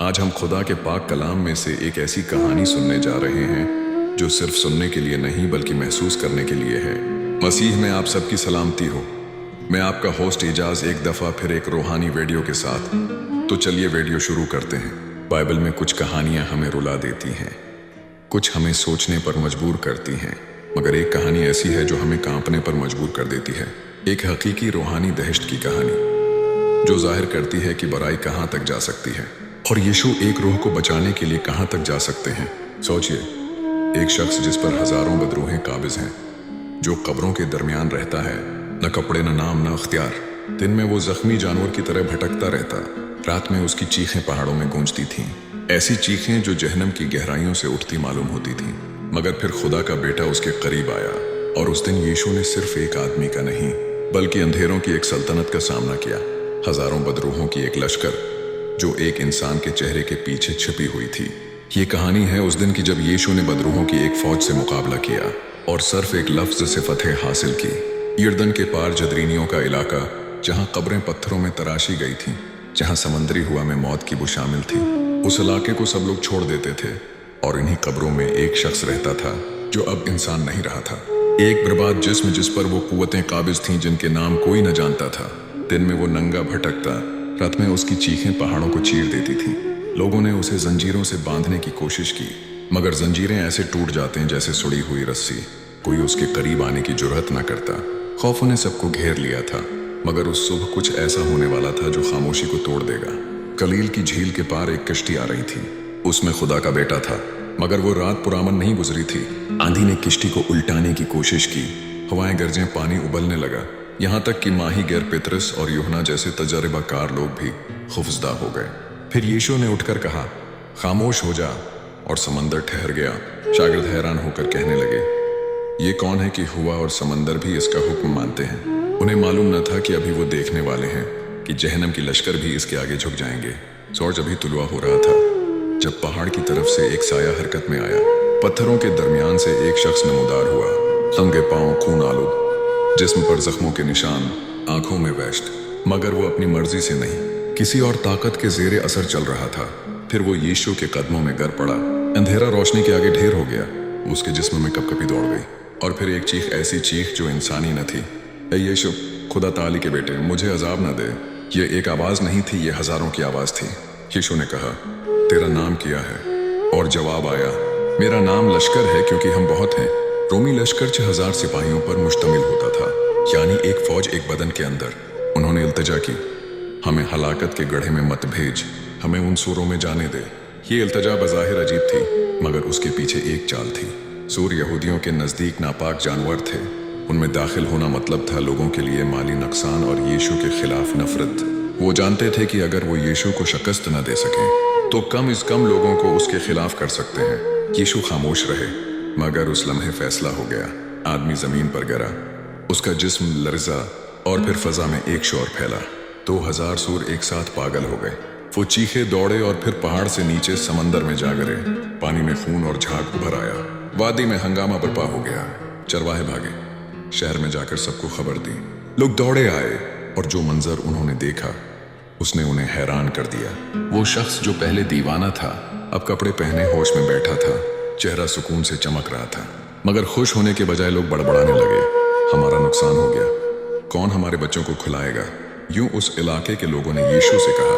आज हम खुदा के पाक कलाम में से एक ऐसी कहानी सुनने जा रहे हैं जो सिर्फ सुनने के लिए नहीं बल्कि महसूस करने के लिए है। मसीह में आप सबकी सलामती हो। मैं आपका होस्ट एजाज एक दफ़ा फिर एक रूहानी वीडियो के साथ। तो चलिए वीडियो शुरू करते हैं। बाइबल में कुछ कहानियां हमें रुला देती हैं, कुछ हमें सोचने पर मजबूर करती हैं, मगर एक कहानी ऐसी है जो हमें कांपने पर मजबूर कर देती है। एक हकीकी रूहानी दहशत की कहानी जो जाहिर करती है कि बुराई कहाँ तक जा सकती है और यीशु एक रूह को बचाने के लिए कहाँ तक जा सकते हैं। सोचिए, एक शख्स जिस पर हजारों बदरूहें काबिज हैं, जो कब्रों के दरमियान रहता है, न कपड़े न नाम न अख्तियार। दिन में वो जख्मी जानवर की तरह भटकता रहता, रात में उसकी चीखें पहाड़ों में गूंजती थीं, ऐसी चीखें जो जहन्नम की गहराइयों से उठती मालूम होती थीं। मगर फिर खुदा का बेटा उसके करीब आया और उस दिन यीशु ने सिर्फ एक आदमी का नहीं बल्कि अंधेरों की एक सल्तनत का सामना किया, हजारों बदरूहों की एक लश्कर जो एक इंसान के चेहरे के पीछे छिपी हुई थी। ये कहानी है उस दिन की जब यीशु ने बदरूहों की एक फौज से मुकाबला किया और सिर्फ एक लफ्ज से फतह हासिल की। यर्दन के पार जदरीनियों का इलाका, जहां कब्रें पत्थरों में तराशी गई थीं, जहां समंदरी हवा में मौत की बू शामिल थी, उस इलाके को सब लोग छोड़ देते थे और इन्हीं कब्रों में एक शख्स रहता था जो अब इंसान नहीं रहा था। एक बर्बाद जिस्म जिस पर वो कुव्वतें काबिज थीं जिनके नाम कोई न जानता था। दिन में वो नंगा भटकता, रात में उसकी चीखें पहाड़ों को चीर देती थीं। लोगों ने उसे जंजीरों से बांधने की कोशिश की, मगर जंजीरें ऐसे टूट जाते हैं जैसे सुड़ी हुई रस्सी। कोई उसके करीब आने की जुर्रत न करता। खौफ ने सबको घेर लिया था, मगर उस सुबह कुछ ऐसा होने वाला था जो खामोशी को तोड़ देगा। कलील की झील के पार एक कश्ती आ रही थी, उसमें खुदा का बेटा था, मगर वो रात पुरामन नहीं गुजरी थी। आंधी ने किश्ती को उल्टाने की कोशिश की, हवाएं गरजें, पानी उबलने लगा, यहाँ तक कि माही गर पेतरस और यूहन्ना जैसे तजर्बाकार लोग भी खौफजदा हो गए। फिर यीशु ने उठकर कहा, खामोश हो जा, और समंदर ठहर गया। शागिर्द हैरान होकर कहने लगे, ये कौन है कि हुआ और समंदर भी इसका हुक्म मानते हैं। उन्हें मालूम न था कि अभी वो देखने वाले हैं कि जहन्नम की लश्कर भी इसके आगे झुक जाएंगे। सूरज अभी तुलवा हो रहा था जब पहाड़ की तरफ से एक साया हरकत में आया। पत्थरों के दरमियान से एक शख्स नमूदार हुआ, नंगे पांव, खून आलूद, जिस्म पर जख्मों के निशान, आंखों में वैष्ट, मगर वो अपनी मर्जी से नहीं, किसी और ताकत के जेरे असर चल रहा था। फिर वो यीशु के कदमों में गिर पड़ा। अंधेरा रोशनी के आगे ढेर हो गया, उसके जिस्म में कपकपी दौड़ गई और फिर एक चीख, ऐसी चीख जो इंसानी न थी, ऐ यीशु, खुदा ताली के बेटे, मुझे अजाब न दे। ये एक आवाज नहीं थी, ये हजारों की आवाज थी। यीशु ने कहा, तेरा नाम क्या है? और जवाब आया, मेरा नाम लश्कर है क्योंकि हम बहुत हैं। रोमी लश्कर 6000 सिपाहियों पर मुश्तमिल होता था, यानी एक फौज एक बदन के अंदर। उन्होंने इल्तिजा की, हमें हलाकत के गड्ढे में मत भेज, हमें उन सूरों में जाने दे। ये इल्तिजा बज़ाहिर अजीब थी, मगर उसके पीछे एक चाल थी। सूर यहूदियों के नज़दीक नापाक जानवर थे। उनमें दाखिल होना मतलब था लोगों के लिए माली नुकसान और यीशु के खिलाफ नफरत। वो जानते थे कि अगर वो यीशु को शिकस्त न दे सकें तो कम से कम लोगों को उसके खिलाफ कर सकते हैं। यीशु खामोश रहे, मगर उस लम्हे फैसला हो गया। आदमी जमीन पर गिरा, उसका जिस्म लर्जा और फिर फजा में एक शोर फैला। 2000 सूर एक साथ पागल हो गए। वो चीखे, दौड़े और फिर पहाड़ से नीचे समंदर में जा गिरे। पानी में खून और झाग उभर आया। वादी में हंगामा बर्पा हो गया। चरवाहे भागे, शहर में जाकर सबको खबर दी। लोग दौड़े आए और जो मंजर उन्होंने देखा उसने उन्हें हैरान कर दिया। वो शख्स जो पहले दीवाना था अब कपड़े पहने होश में बैठा था। चेहरा सुकून से चमक रहा था, मगर खुश होने के बजाय लोग बड़बड़ाने लगे, हमारा नुकसान हो गया, कौन हमारे बच्चों को खिलाएगा। यूं उस इलाके के लोगों ने यीशु से कहा,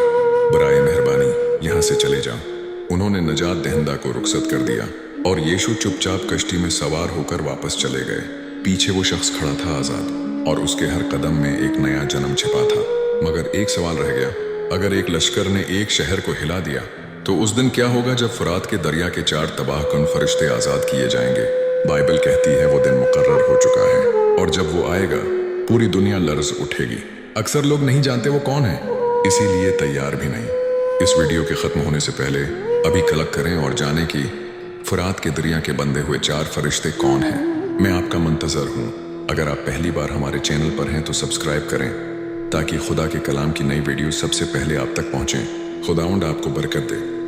बराए मेहरबानी यहाँ से चले जाओ। उन्होंने नजात दहिंदा को रुखसत कर दिया और यीशु चुपचाप कश्ती में सवार होकर वापस चले गए। पीछे वो शख्स खड़ा था आजाद, और उसके हर कदम में एक नया जन्म छिपा था। मगर एक सवाल रह गया, अगर एक लश्कर ने एक शहर को हिला दिया तो उस दिन क्या होगा जब फुरात के दरिया के 4 तबाह कन फरिश्ते आजाद किए जाएंगे। बाइबल कहती है वो दिन मुकर्रर हो चुका है, और जब वो आएगा पूरी दुनिया लर्ज उठेगी। अक्सर लोग नहीं जानते वो कौन है, इसीलिए तैयार भी नहीं। इस वीडियो के खत्म होने से पहले अभी क्लिक करें और जानें कि फुरात के दरिया के बंधे हुए 4 फरिश्ते कौन हैं। मैं आपका मुंतजर हूँ। अगर आप पहली बार हमारे चैनल पर हैं तो सब्सक्राइब करें ताकि खुदा के कलाम की नई वीडियो सबसे पहले आप तक पहुँचें। खुदावंद आपको बरकत दे।